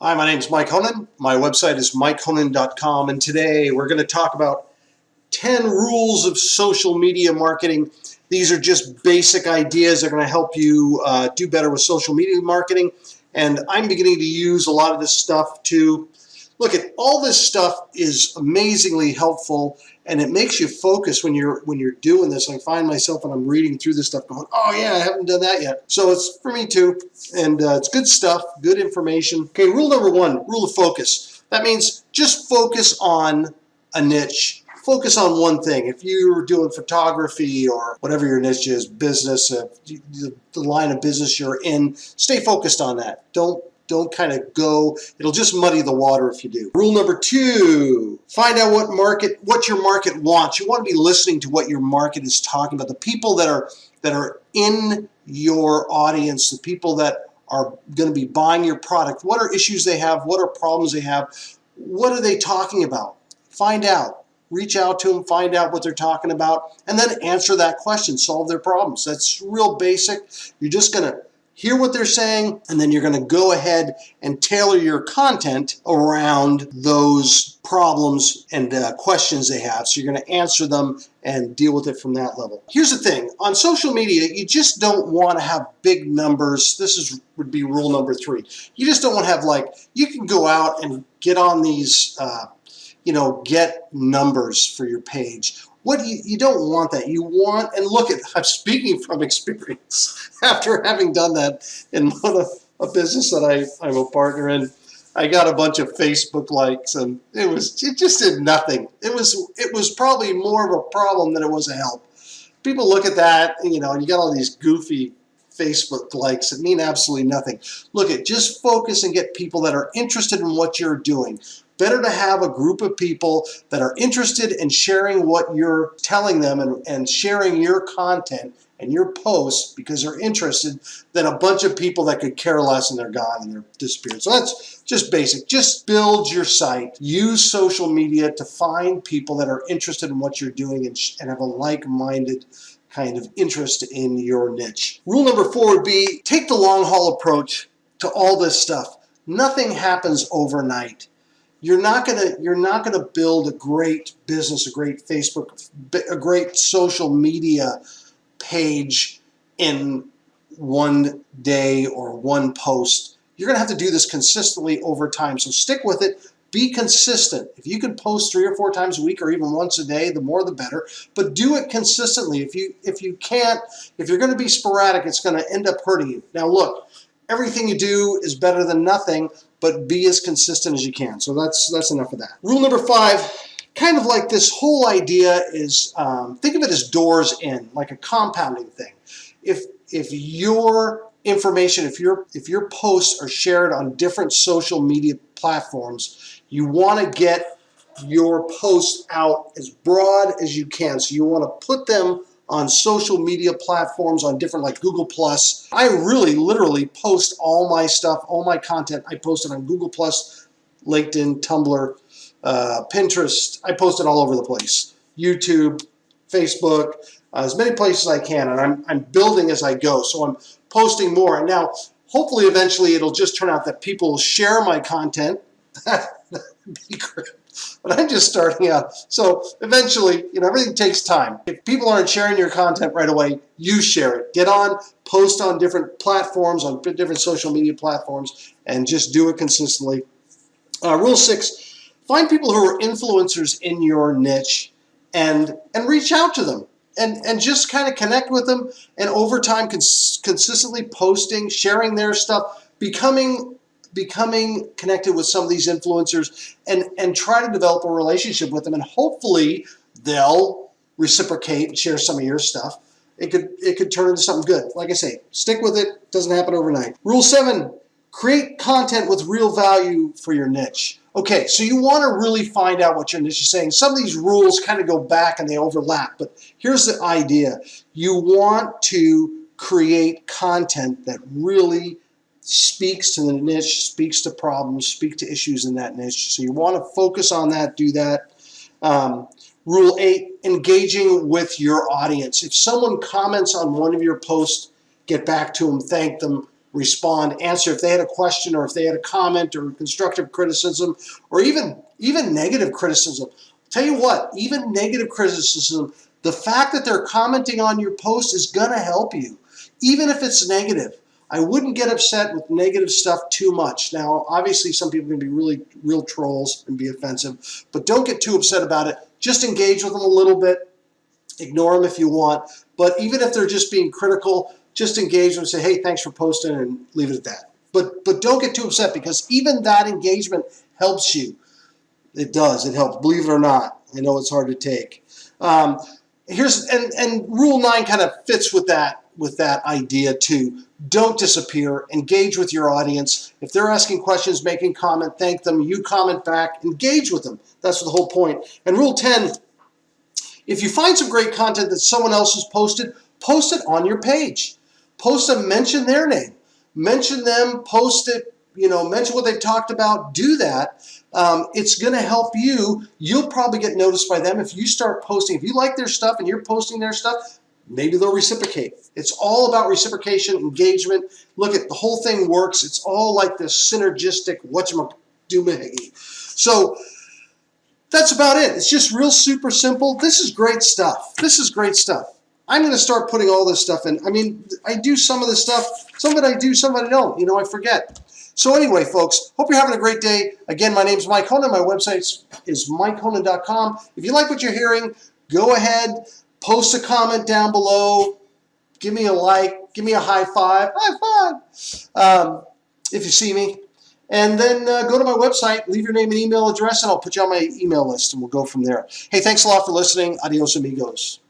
Hi, my name is Mike Honan. My website is mikehonan.com, and today we're going to talk about 10 rules of social media marketing. These are just basic ideas that are going to help you do better with social media marketing, and I'm beginning to use a lot of this stuff to look at. All this stuff is amazingly helpful, and it makes you focus when you're doing this. I find myself when I'm reading through this stuff going, oh yeah, I haven't done that yet. So it's for me too, and it's good stuff, good information. Okay, rule number one, rule of focus. That means just focus on a niche. Focus on one thing. If you're doing photography or whatever your niche is, business, the line of business you're in, stay focused on that. Don't kind of go, it'll just muddy the water if you do. Rule number two, find out what your market wants. You want to be listening to what your market is talking about. The people that are in your audience, the people that are going to be buying your product, what are issues they have, what are problems they have, what are they talking about? Find out. Reach out to them, find out what they're talking about, and then answer that question, solve their problems. That's real basic. You're just going to hear what they're saying, and then you're going to go ahead and tailor your content around those problems and questions they have. So you're going to answer them and deal with it from that level. Here's the thing. On social media, you just don't want to have big numbers. Would be rule number three. You just don't want to have you can go out and get on these, get numbers for your page. You don't want that. You want, and look I'm speaking from experience after having done that in a business that I'm a partner in. I got a bunch of Facebook likes, and it just did nothing. It was probably more of a problem than it was a help. People look at that, and you got all these goofy Facebook likes that mean absolutely nothing. Just focus and get people that are interested in what you're doing. Better to have a group of people that are interested in sharing what you're telling them and sharing your content and your posts because they're interested than a bunch of people that could care less and they're gone and they're disappeared. So that's just basic. Just build your site. Use social media to find people that are interested in what you're doing and have a like-minded kind of interest in your niche. Rule number four would be take the long haul approach to all this stuff. Nothing happens overnight. You're not gonna build a great business, a great Facebook, a great social media page in one day or one post. You're gonna have to do this consistently over time. So stick with it. Be consistent. If you can post 3 or 4 times a week or even once a day, the more the better. But do it consistently. If you can't, if you're going to be sporadic, it's going to end up hurting you. Now look, everything you do is better than nothing, but be as consistent as you can. So that's enough of that. Rule number 5, kind of like this whole idea is, think of it as doors in, like a compounding thing. If your information, if your posts are shared on different social media platforms, you want to get your posts out as broad as you can. So you want to put them on social media platforms, on different like Google+. I really literally post all my stuff, all my content. I post it on Google+, LinkedIn, Tumblr, Pinterest. I post it all over the place. YouTube, Facebook, as many places as I can, and I'm building as I go. So I'm posting more. And now, hopefully, eventually, it'll just turn out that people will share my content. That'd be great. But I'm just starting out. So eventually, everything takes time. If people aren't sharing your content right away, you share it. Get on, post on different platforms, on different social media platforms, and just do it consistently. Rule 6, find people who are influencers in your niche and reach out to them. And just kind of connect with them, and over time consistently posting, sharing their stuff, becoming connected with some of these influencers, and try to develop a relationship with them, and hopefully they'll reciprocate and share some of your stuff. It could turn into something good. Like I say, stick with it. Doesn't happen overnight. Rule 7, create content with real value for your niche. Okay, so you want to really find out what your niche is saying. Some of these rules kind of go back and they overlap, but here's the idea. You want to create content that really speaks to the niche, speaks to problems, speak to issues in that niche. So you want to focus on that, do that. Rule 8, engaging with your audience. If someone comments on one of your posts, get back to them, thank them, respond, answer if they had a question or if they had a comment or constructive criticism or even negative criticism. Tell you what, even negative criticism, the fact that they're commenting on your post is going to help you, even if it's negative. I wouldn't get upset with negative stuff too much. Now, obviously, some people can be real trolls and be offensive, but don't get too upset about it. Just engage with them a little bit. Ignore them if you want. But even if they're just being critical, just engage them and say, hey, thanks for posting, and leave it at that. But don't get too upset, because even that engagement helps you. It does. It helps. Believe it or not. I know it's hard to take. And Rule 9 kind of fits with that idea too. Don't disappear. Engage with your audience. If they're asking questions, making comment, thank them. You comment back. Engage with them. That's the whole point. And Rule 10, if you find some great content that someone else has posted, post it on your page. Post them, mention their name. Mention them, post it, mention what they've talked about. Do that. It's going to help you. You'll probably get noticed by them if you start posting. If you like their stuff and you're posting their stuff, maybe they'll reciprocate. It's all about reciprocation, engagement. Look, the whole thing works. It's all like this synergistic whatchamacallit. So that's about it. It's just real super simple. This is great stuff. I'm going to start putting all this stuff in. I mean, I do some of this stuff. Some of it I do, some of it I don't. I forget. So anyway, folks, hope you're having a great day. Again, my name's Mike Honan. My website is MikeHonan.com. If you like what you're hearing, go ahead, post a comment down below. Give me a like. Give me a high five. If you see me. And then go to my website, leave your name and email address, and I'll put you on my email list, and we'll go from there. Hey, thanks a lot for listening. Adios, amigos.